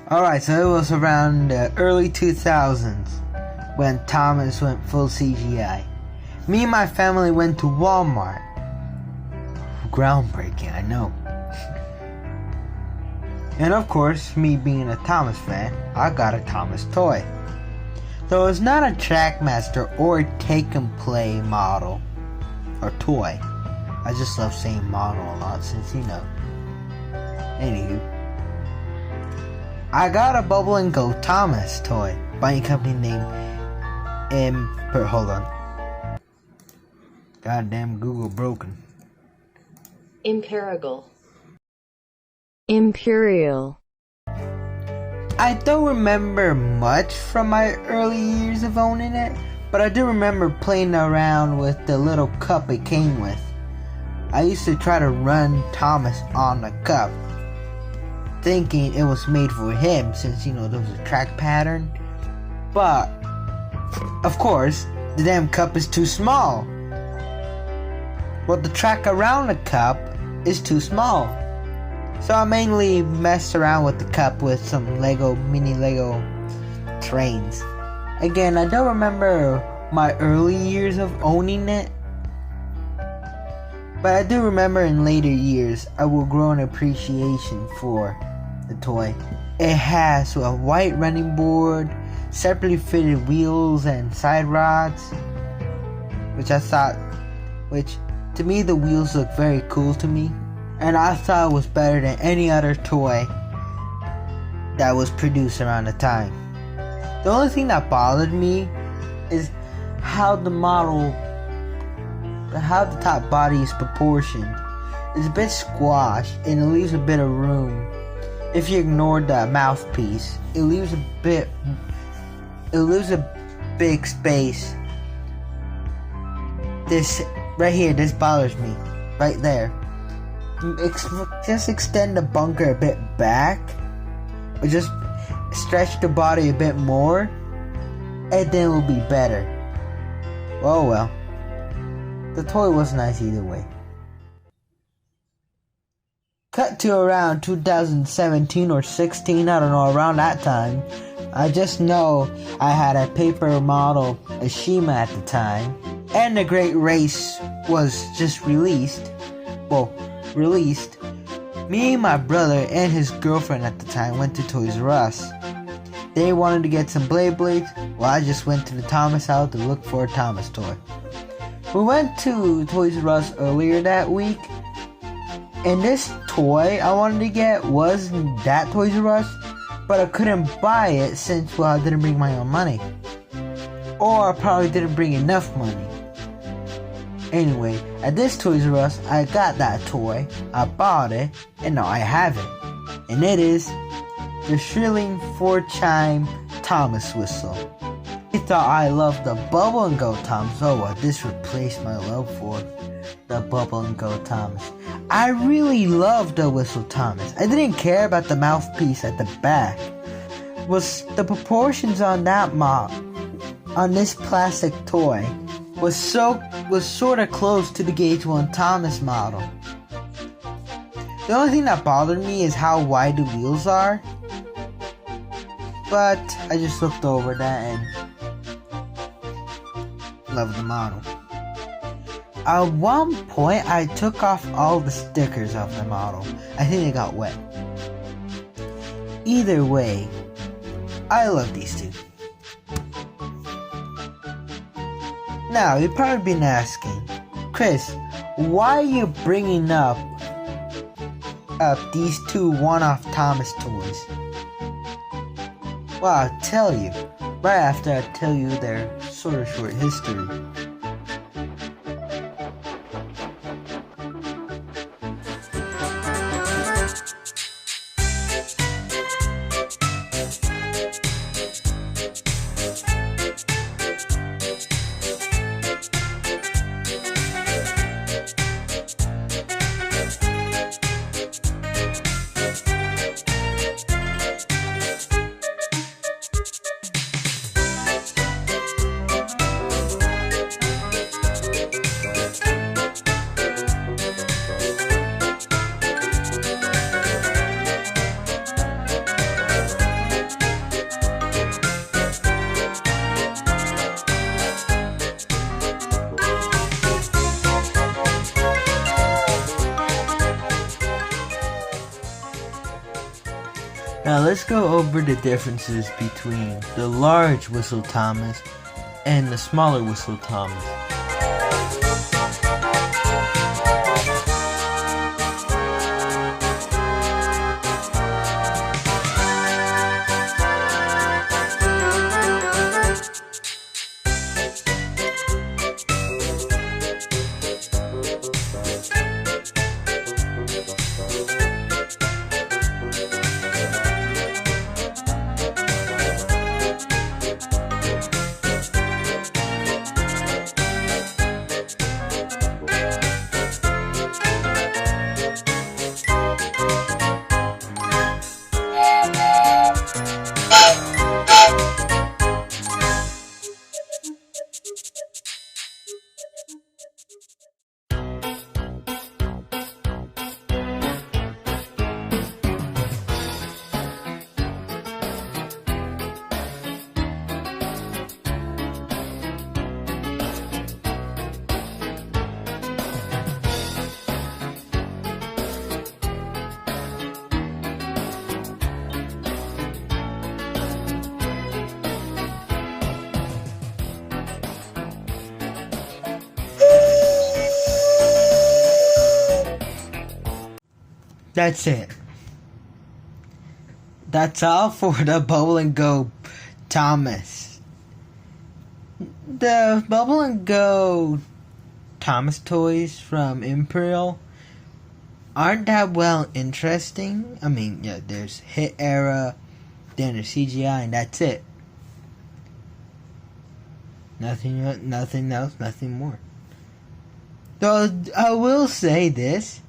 Alright, so it was around the early 2000s when Thomas went full CGI. Me and my family went to Walmart. Groundbreaking, I know. And of course, me being a Thomas fan, I got a Thomas toy. Though it's not a Trackmaster or a take-and-play model or toy. I just love saying model a lot since you know. Anywho, I got a Bubble and Go Thomas toy by a company named hold on. Goddamn Google broken. Imperial. I don't remember much from my early years of owning it, but I do remember playing around with the little cup it came with. I used to try to run Thomas on the cup, thinking it was made for him since, you know, there was a track pattern. But, of course, the damn cup is too small. Well, the track around the cup is too small. So I mainly messed around with the cup with some mini Lego trains. Again, I don't remember my early years of owning it, but I do remember in later years I will grow an appreciation for the toy. It has a white running board, separately fitted wheels and side rods, which to me the wheels look very cool to me, and I thought it was better than any other toy that was produced around the time. The only thing that bothered me is how the top body is proportioned. It's a bit squashed and it leaves a bit of room. If you ignore the mouthpiece, it leaves a big space. This right here, this bothers me. Right there. Just extend the bunker a bit back, or just stretch the body a bit more, and then it will be better. Oh well. The toy was nice either way. Cut to around 2017 or 16, I don't know, around that time. I just know I had a paper model, a Shima at the time, and the Great Race was just released. Me and my brother and his girlfriend at the time went to Toys R Us. They wanted to get some Blades. Well, I just went to the Thomas house to look for a Thomas toy. We went to Toys R Us earlier that week, and this toy I wanted to get was that Toys R Us, but I couldn't buy it since, well, I didn't bring my own money. Or I probably didn't bring enough money. Anyway, at this Toys R Us, I got that toy, I bought it, and now I have it. And it is the Schylling 4-chime Thomas whistle. He thought I loved the Bubble and Go Thomas. Oh well, this replaced my love for the Bubble and Go Thomas. I really loved the Whistle Thomas. I didn't care about the mouthpiece at the back. Was the proportions on that on this plastic toy was sort of close to the Gauge 1 Thomas model. The only thing that bothered me is how wide the wheels are, but I just looked over that and loved the model. At one point, I took off all the stickers of the model. I think they got wet. Either way, I love these two. Now, you've probably been asking, Chris, why are you bringing up these two one-off Thomas toys? Well, I'll tell you, right after I tell you their sort of short history. Now let's go over the differences between the large Whistle Thomas and the smaller Whistle Thomas. That's it. That's all for the Bubble and Go Thomas. The Bubble and Go Thomas toys from Imperial aren't that well interesting. I mean, yeah, there's Hit Era, then there's CGI, and that's it. Nothing else, nothing more. Though I will say this.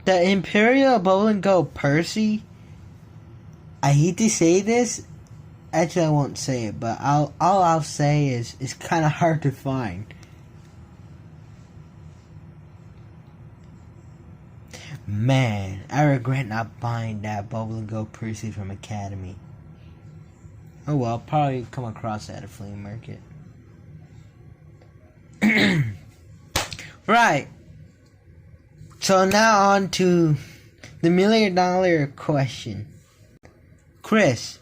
The Imperial Bubble and Go Percy, I hate to say this, actually I won't say it, but all I'll say is it's kind of hard to find. Man, I regret not buying that Bubble and Go Percy from Academy. Oh well, I'll probably come across that at a flea market. Right. So now on to the $1 million question. Chris,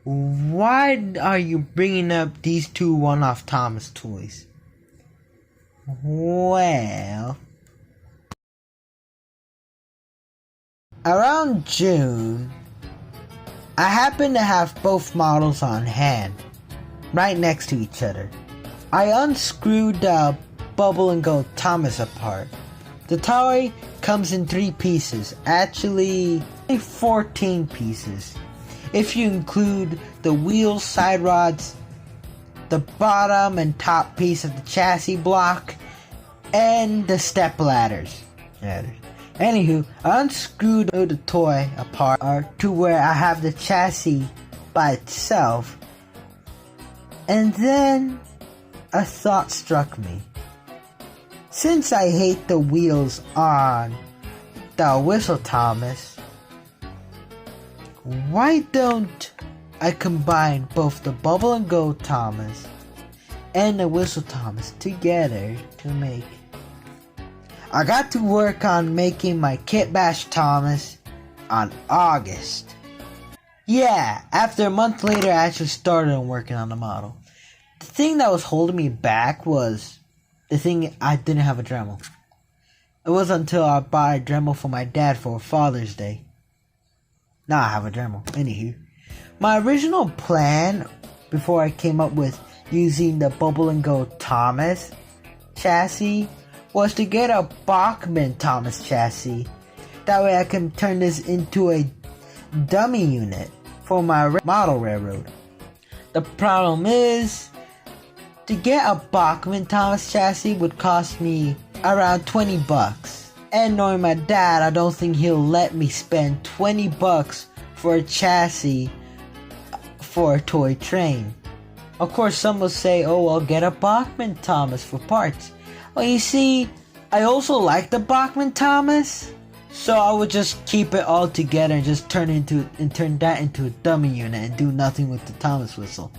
why are you bringing up these two one-off Thomas toys? Well, around June, I happened to have both models on hand, right next to each other. I unscrewed the Bubble and Go Thomas apart. The toy comes in 3 pieces, actually 14 pieces, if you include the wheels, side rods, the bottom and top piece of the chassis block, and the step ladders. Anywho, I unscrewed the toy apart to where I have the chassis by itself, and then a thought struck me. Since I hate the wheels on the Whistle Thomas, why don't I combine both the Bubble and Go Thomas and the Whistle Thomas together to make? I got to work on making my kitbash Thomas on August. Yeah, after a month later I actually started on working on the model. The thing that was holding me back was the thing I didn't have a Dremel. It wasn't until I bought a Dremel for my dad for Father's Day. Now I have a Dremel. Anywho, my original plan before I came up with using the Bubble and Go Thomas chassis was to get a Bachmann Thomas chassis. That way I can turn this into a dummy unit for my model railroad. The problem is, to get a Bachmann Thomas chassis would cost me around $20. And knowing my dad, I don't think he'll let me spend $20 for a chassis for a toy train. Of course, some will say, oh, well, get a Bachmann Thomas for parts. Well, you see, I also like the Bachmann Thomas, so I would just keep it all together and just turn that into a dummy unit and do nothing with the Thomas whistle.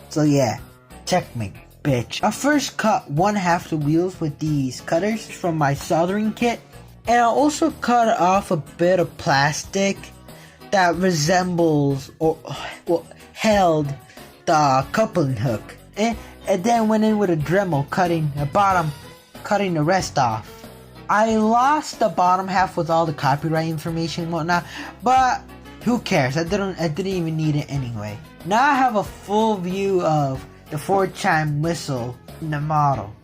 So yeah, checkmate, bitch. I first cut 1/2 the wheels with these cutters from my soldering kit, And I also cut off a bit of plastic that resembles or held the coupling hook. And then went in with a Dremel cutting the rest off. I lost the bottom half with all the copyright information and whatnot, but who cares? I didn't even need it anyway. Now I have a full view of the 4-chime whistle in the model.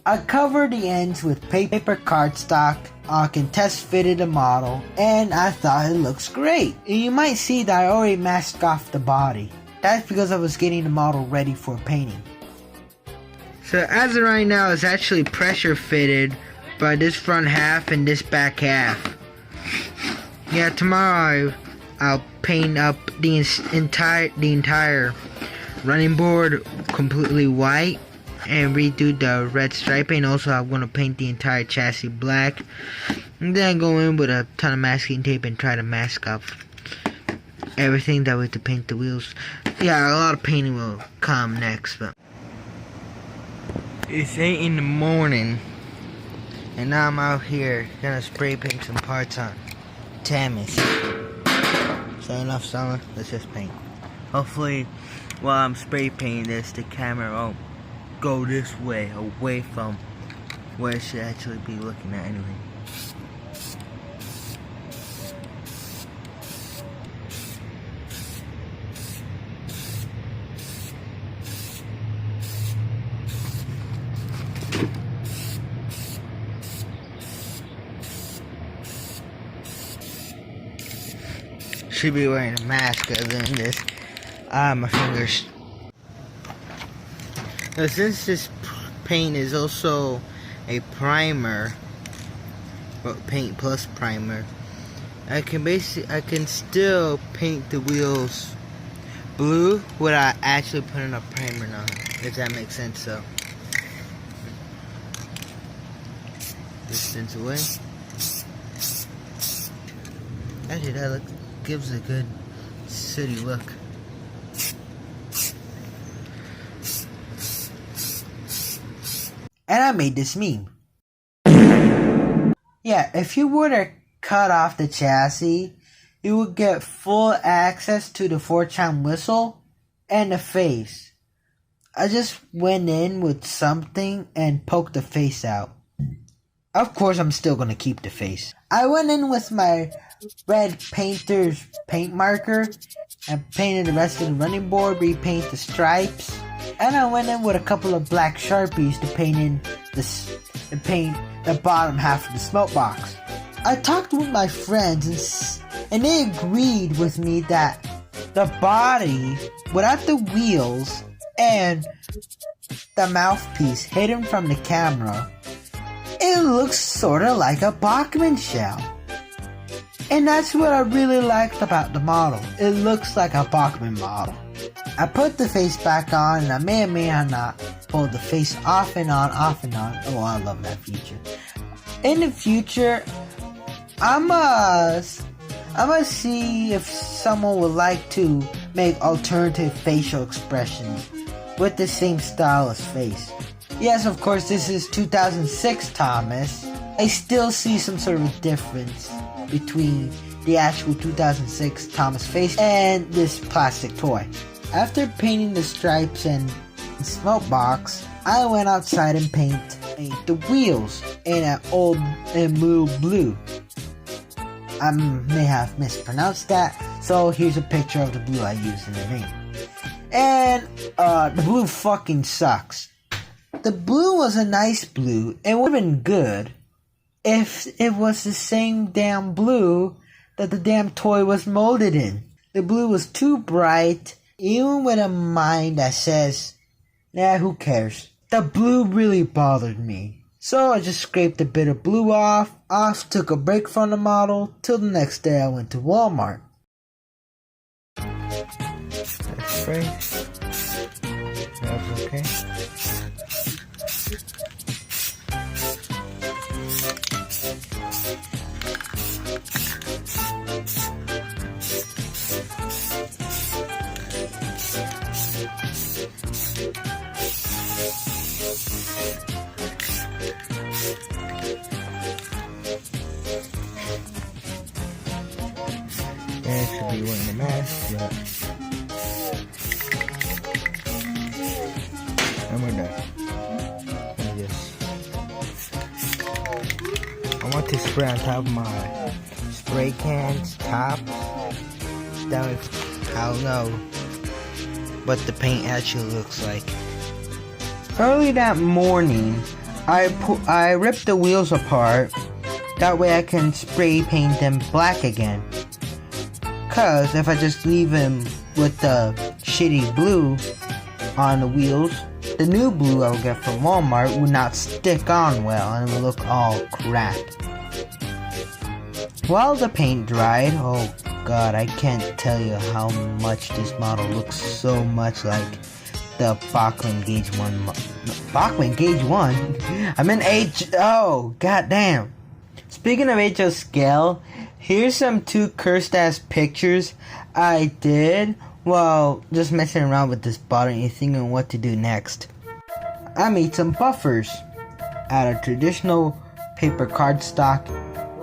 I covered the ends with paper cardstock. I can test fitted the model, and I thought it looks great. And you might see that I already masked off the body. That's because I was getting the model ready for painting. So as of right now, it's actually pressure fitted by this front half and this back half. Yeah, tomorrow I'll paint up the entire running board completely white and redo the red striping. Also, I'm going to paint the entire chassis black, and then go in with a ton of masking tape and try to mask up everything that way to paint the wheels. Yeah, a lot of painting will come next, but it's 8 in the morning and now I'm out here gonna spray paint some parts on Thomas. So enough summer, let's just paint. Hopefully while I'm spray painting this, the camera won't go this way, away from where it should actually be looking at anyway. Should be wearing a mask other than this. My fingers. Now, since this paint is also a primer, well, paint plus primer, I can still paint the wheels blue without actually putting a primer on, if that makes sense. So distance away. Actually, that gives a good city look. And I made this meme. Yeah, if you were to cut off the chassis, you would get full access to the 4-chime whistle and the face. I just went in with something and poked the face out. Of course, I'm still gonna keep the face. I went in with my red painter's paint marker and painted the rest of the running board, repaint the stripes, and I went in with a couple of black Sharpies to paint the bottom half of the smoke box. I talked with my friends and they agreed with me that the body without the wheels and the mouthpiece hidden from the camera, it looks sorta like a Bachmann shell. And that's what I really liked about the model. It looks like a Bachmann model. I put the face back on, and I may or may not pull the face off and on, off and on. Oh, I love that feature. In the future, I'ma see if someone would like to make alternative facial expressions with the same style as face. Yes, of course, this is 2006 Thomas. I still see some sort of difference between the actual 2006 Thomas face and this plastic toy. After painting the stripes and smoke box, I went outside and painted the wheels in an blue. I may have mispronounced that, so here's a picture of the blue I used in the name. And the blue fucking sucks. The blue was a nice blue. It would have been good if it was the same damn blue that the damn toy was molded in. The blue was too bright, even with a mind that says, nah, who cares? The blue really bothered me. So I just scraped a bit of blue off, took a break from the model, till the next day I went to Walmart. That's right. That's okay. be wearing a mask, but and we're done. Let me just, I want to spray on top of my spray cans, tops. That way, I don't know what the paint actually looks like. Early that morning, I ripped the wheels apart. That way I can spray paint them black again. Cause if I just leave them with the shitty blue on the wheels, the new blue I'll get from Walmart would not stick on well and it would look all crap. While the paint dried, oh god, I can't tell you how much this model looks so much like the Bachman Gauge 1. Bachman Gauge 1? I'm in H. Oh, goddamn. Speaking of HO scale, here's some 2 cursed ass pictures I did while just messing around with this bottle and thinking what to do next. I made some buffers out of traditional paper cardstock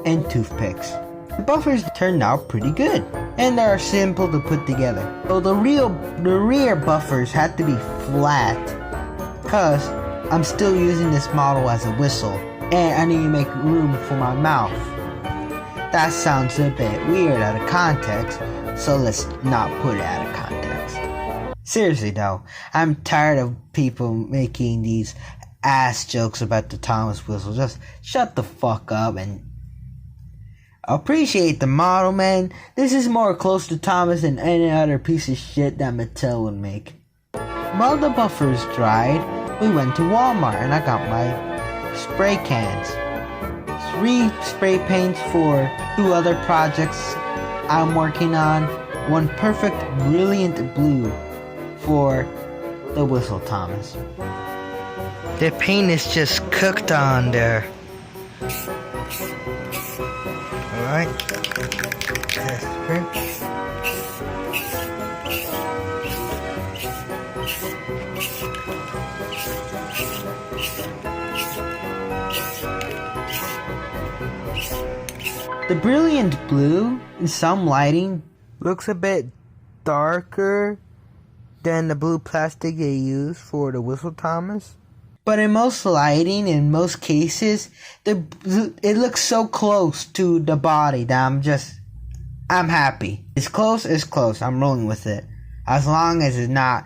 and toothpicks. The buffers turned out pretty good and they are simple to put together. So the rear buffers had to be flat because I'm still using this model as a whistle and I need to make room for my mouth. That sounds a bit weird out of context, so let's not put it out of context. Seriously though, I'm tired of people making these ass jokes about the Thomas whistle. Just shut the fuck up and appreciate the model, man. This is more close to Thomas than any other piece of shit that Mattel would make. While the buffers dried, we went to Walmart and I got my spray cans. 3 spray paints for 2 other projects I'm working on. 1 perfect, brilliant blue for the Whistle Thomas. The paint is just cooked on there. Alright. The brilliant blue, in some lighting, looks a bit darker than the blue plastic they use for the Whistle Thomas. But in most lighting, in most cases, it looks so close to the body that I'm happy. It's close, I'm rolling with it. As long as it's not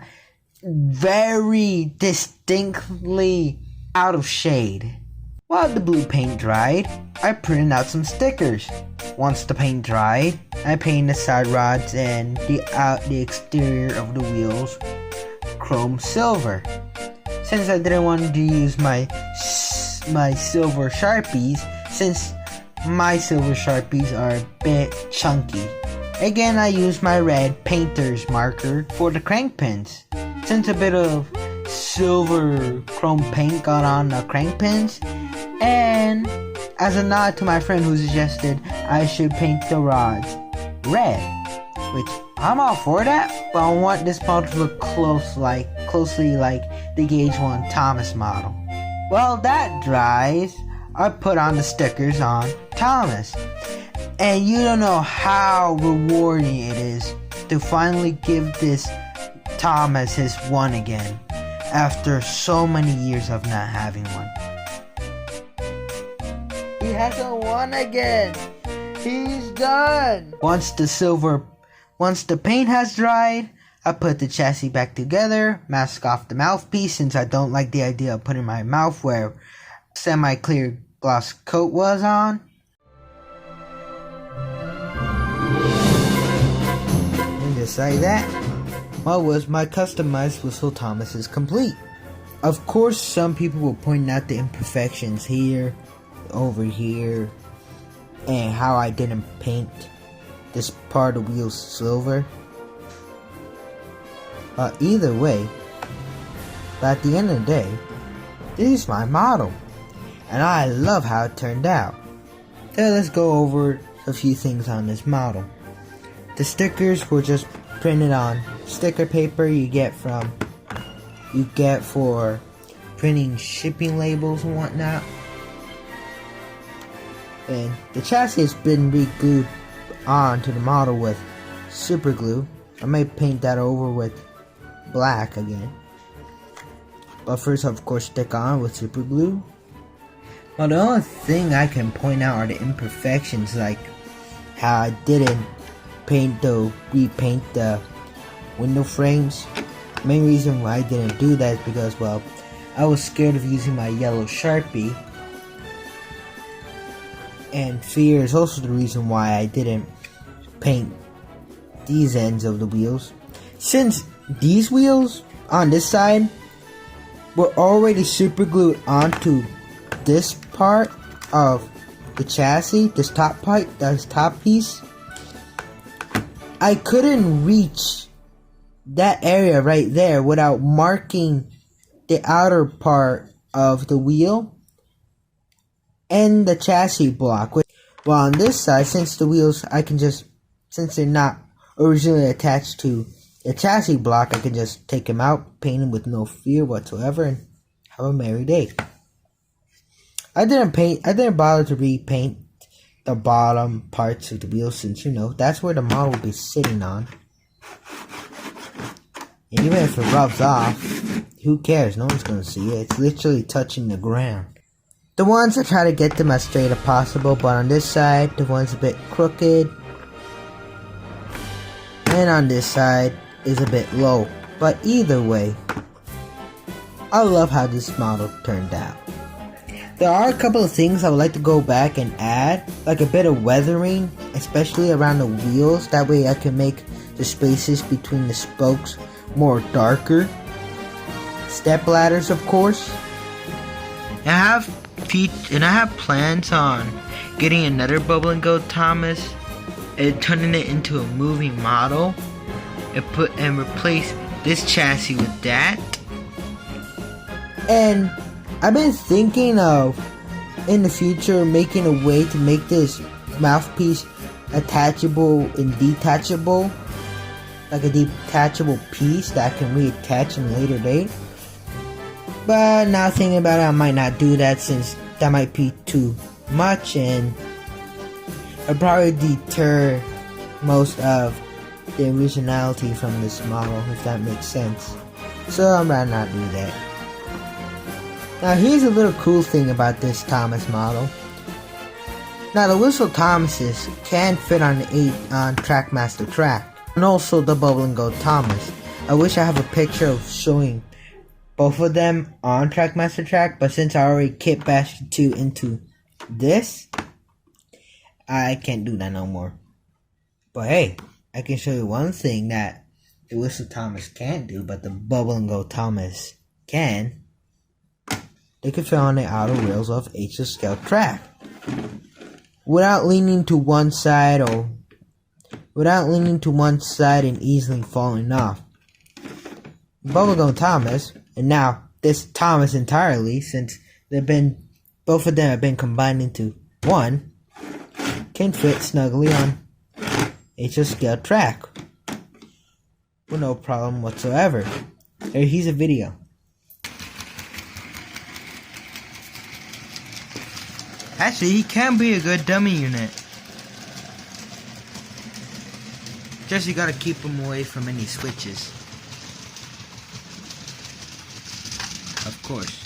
very distinctly out of shade. While the blue paint dried, I printed out some stickers. Once the paint dried, I painted the side rods and the exterior of the wheels chrome silver. Since I didn't want to use my silver Sharpies, since my silver Sharpies are a bit chunky. Again, I used my red painter's marker for the crank pins. Since a bit of silver chrome paint got on the crank pins, and as a nod to my friend who suggested I should paint the rods red, which I'm all for that, but I want this model to look closely like the Gauge 1 Thomas model. While that dries, I put on the stickers on Thomas. And you don't know how rewarding it is to finally give this Thomas his one again, after so many years of not having one. He has a one again! He's done! Once the paint has dried, I put the chassis back together, mask off the mouthpiece since I don't like the idea of putting my mouth where semi-clear gloss coat was on. And just like that, my customized Whistle Thomas is complete. Of course, some people will point out the imperfections here, over here, and how I didn't paint this part of the wheel silver. Either way, but at the end of the day, this is my model, and I love how it turned out. So let's go over a few things on this model. The stickers were just printed on sticker paper you get for printing shipping labels and whatnot. And the chassis has been re-glued onto the model with super glue. I might paint that over with black again. But first, of course, stick on with super glue. Well, the only thing I can point out are the imperfections, like How I didn't repaint the window frames. The main reason why I didn't do that is because, well, I was scared of using my yellow Sharpie. and fear is also the reason why I didn't paint these ends of the wheels. Since these wheels on this side were already super glued onto this part of the chassis, this top part, this top piece, I couldn't reach that area right there without marking the outer part of the wheel and the chassis block. While on this side, since the wheels, since they're not originally attached to the chassis block, I can just take them out, paint them with no fear whatsoever, and have a merry day. I didn't bother to repaint the bottom parts of the wheels, since, that's where the model will be sitting on. And even if it rubs off, who cares? No one's gonna see it. It's literally touching the ground. The ones I try to get them as straight as possible, but on this side, the one's a bit crooked. And on this side is a bit low. But either way, I love how this model turned out. There are a couple of things I would like to go back and add, like a bit of weathering, especially around the wheels. That way I can make the spaces between the spokes more darker. Step ladders, of course. I have plans on getting another Bubble and Go Thomas and turning it into a moving model and replace this chassis with that. And I've been thinking of, in the future, making a way to make this mouthpiece attachable and detachable, like a detachable piece that I can reattach in a later date. But now thinking about it, I might not do that, since that might be too much and it'll probably deter most of the originality from this model, if that makes sense. So I might not do that. Now here's a little cool thing about this Thomas model. Now the Whistle Thomases can fit on Trackmaster Track, and also the Bubble and Go Thomas. I wish I have a picture of showing both of them on Trackmaster Track, but since I already kitbashed the two into this, I can't do that no more. But hey, I can show you one thing that the Whistle Thomas can't do, but the Bubble and Go Thomas can. They can fit on the outer rails of HO scale track without leaning to one side and easily falling off. Bubblegum Thomas, and now this Thomas entirely, since both of them have been combined into one, can fit snugly on HO scale track with no problem whatsoever. Here's a video. Actually, he can be a good dummy unit. Just you gotta keep him away from any switches. Of course.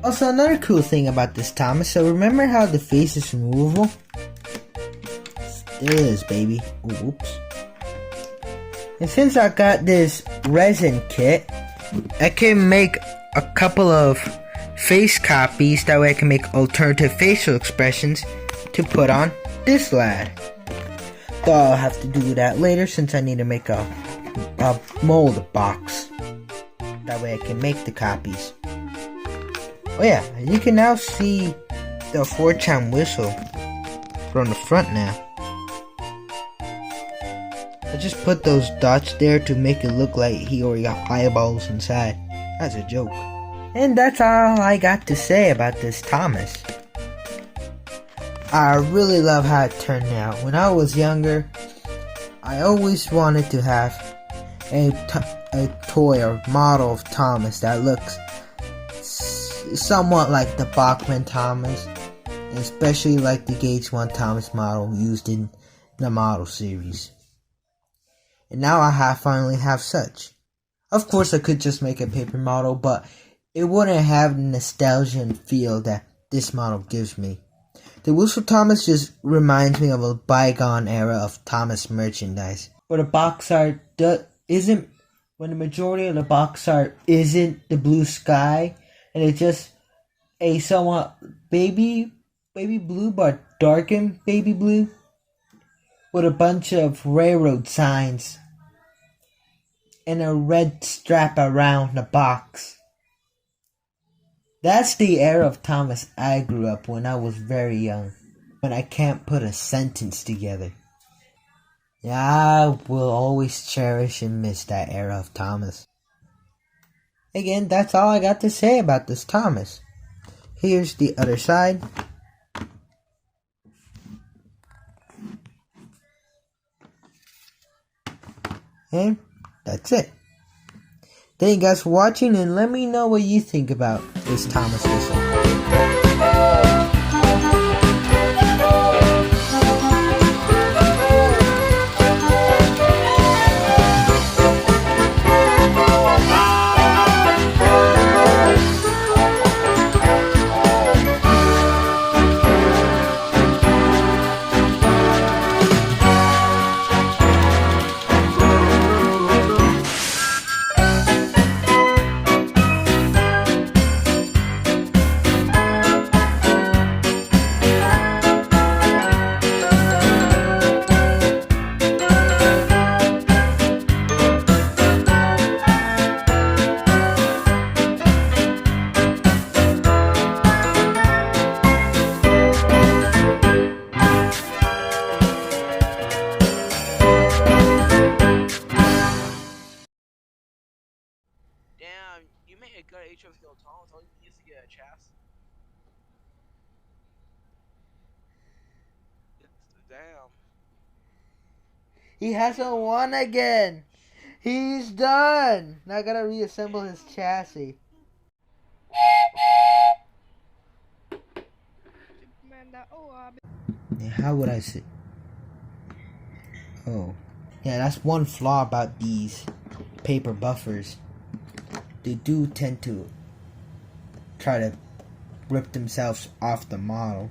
Also, another cool thing about this Thomas, so remember how the face is removable? There it is, baby. Oops. And since I got this resin kit, I can make a couple of face copies, that way I can make alternative facial expressions to put on this lad. Though I'll have to do that later, since I need to make a mold box. That way I can make the copies. Oh yeah, you can now see the 4-chime whistle from the front now. I just put those dots there to make it look like he already got eyeballs inside. That's a joke. And that's all I got to say about this Thomas. I really love how it turned out. When I was younger, I always wanted to have a toy or model of Thomas that looks somewhat like the Bachman Thomas. and especially like the Gauge 1 Thomas model used in the model series. And now I finally have such. Of course I could just make a paper model, but it wouldn't have the nostalgia and feel that this model gives me. The Wheels of Thomas just reminds me of a bygone era of Thomas merchandise, where the box art isn't, when the majority of the box art isn't the blue sky, and it's just a somewhat baby blue, but darkened baby blue, with a bunch of railroad signs and a red strap around the box. That's the era of Thomas I grew up when I was very young, when I can't put a sentence together. Yeah, I will always cherish and miss that era of Thomas. Again, that's all I got to say about this Thomas. Here's the other side. And that's it. Thank you guys for watching, and let me know what you think about this Thomas whistle. Damn, you made a good Schylling Thomas. All you need is to get a chassis. Damn. He hasn't won again. He's done. Now I gotta reassemble his chassis. And how would I say? Oh, yeah, that's one flaw about these paper buffers. They do tend to try to rip themselves off the model,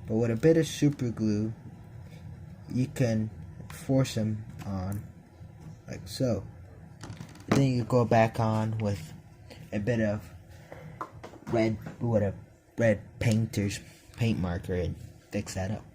but with a bit of super glue you can force them on like so. And then you go back on with a bit of red paint marker and fix that up.